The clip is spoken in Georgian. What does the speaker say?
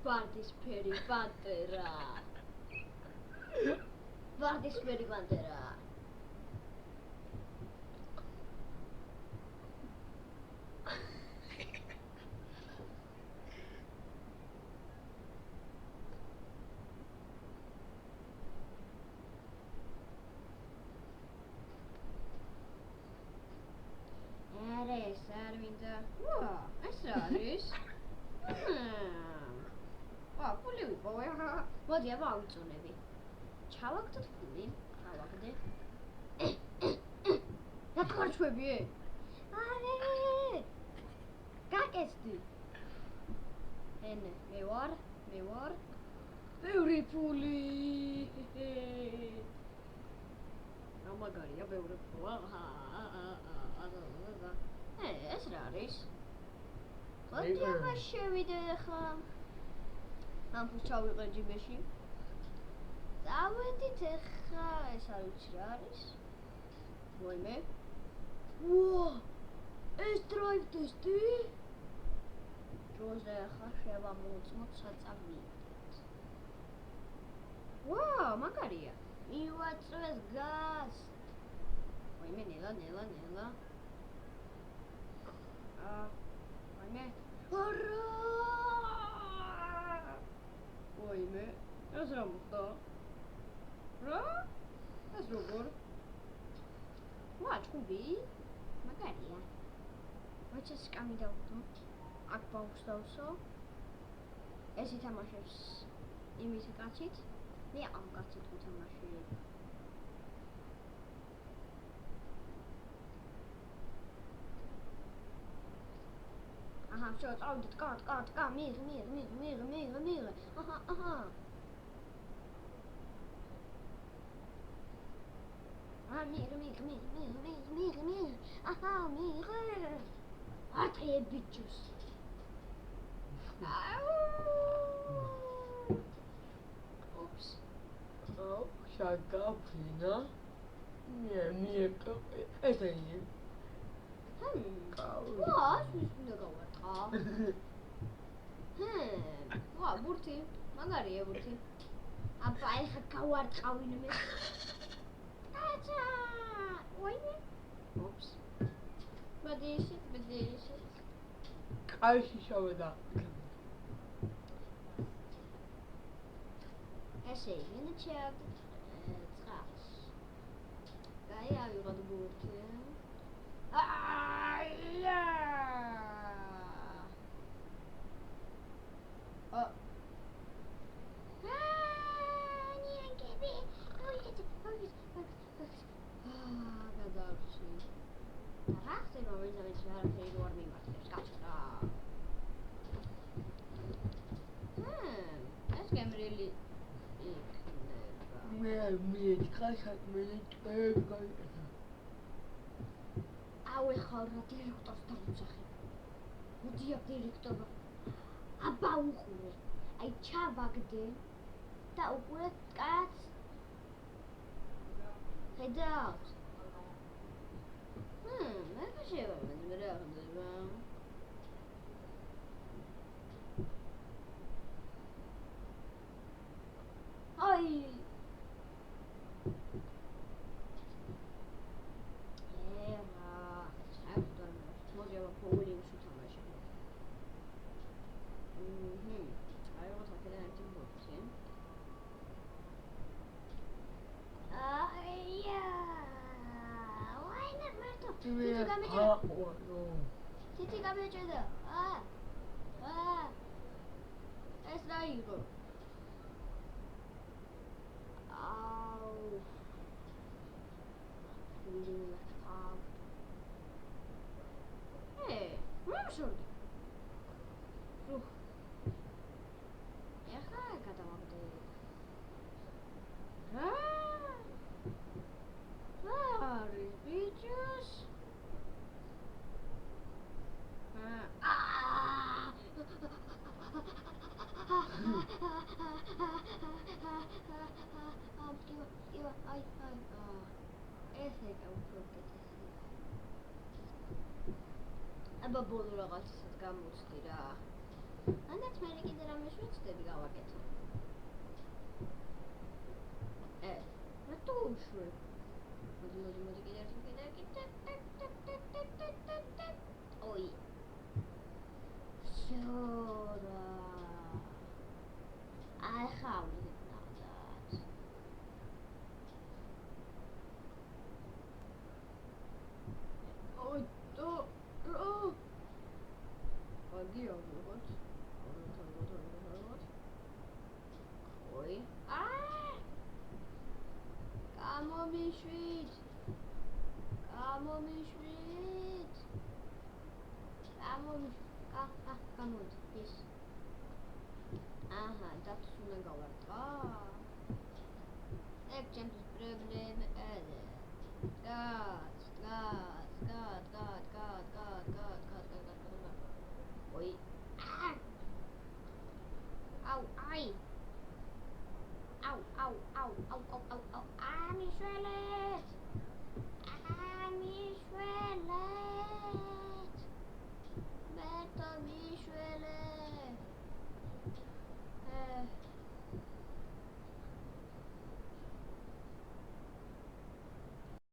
ვარდისფერი პანტერა. ვარდისფერი პანტერა. ეს არ მინდა. ვა, ეს რა არის? ვა, ფული ვიპოვე. მოდი, აბა ავიწონები. ჩავაგდოთ ფული. ჩავაგდე. რა კარჩვებიე? არე! გაკეთდი. ენი, მე ვარ. ბევრი ფული. ამაგარია ბევრი ფული. ეს რა არის? მოდი აბა შევიდე ხა. ამ ფულს ჩავიყე ჯიბეში. დავედით ხა, ეს არ ვიცი რა არის. ვაიმე. ვა! ეს დრაივ ტესტი? დროზე ხა შევამოწმოთ საწამით. ვა, მაგარია. მივაწვეს გაზს. ვაიმე, ნელა. ვაიმე. არა! ვაიმე, ეს რა მოხდა? რა? ეს როგორ? ვა, ჭუბი? მაგარია. მოიცა სკამი დავდო. აქ ბავშვს დავსო. ეს ითამაშებს იმის კაცით. მე ამ კაცით ვთამაშებ. აჰა, всё, წავიდეთ, კატ, მიღე. აჰა. მიღე. აჰა, მიღე. არტე ბიჭოს. Oops. Oh, შაგაფინა. მე ეს არის. ვა, სულ გავარტყა. ვა, ბურთი. მაგარია ბურთი. აბა, ეხა გავარტყავინმე. აჩა! ვაიმე. Oops. ბადიში. კაიში შავდა. ესე იგი, ჩავდეთ წყალს. დაი, ავიღოთ ბურთი. აია! ნიანგები. გადავში. რა ხდება, ვიზავით არაფერი რო არ მიმართებს, კაცო. ეს გემრიელი იქნება. მე ხაშაკმელი წეგაი. აუ ეხლა რა დირექტორს დამოძახე. მოდი აქ დირექტორმა. აბა უყურე. აი ჩავაგდე და უყურე კაც. ხედავთ. მე შევა მე რა ხდება. აი Titi გამეჭედა. ეს რა იყო? აუ. მაშორდი. ეხა გადავაგდე. რა არის ბიჭოს? აი. ეს ეგა უფრო კეთილია. აბა ბოლო რაღაცასაც გამოცდი რა. მანდაც მე კიდე რამე შევწდები გავაკეთო. რატო უშვებ? მოდი კიდე ოი. შორა. აი ხავდით ნახდათ. ოი, დო, რო. აგი ავიღოთ. ოი. გამომიშვით. გამოდი ის. აჰა, დათს უნდა გავარტყა. ეგ ჩემთვის პრობლემა არა. გად. ოი. აუ, აი. აუ. ამიშველი.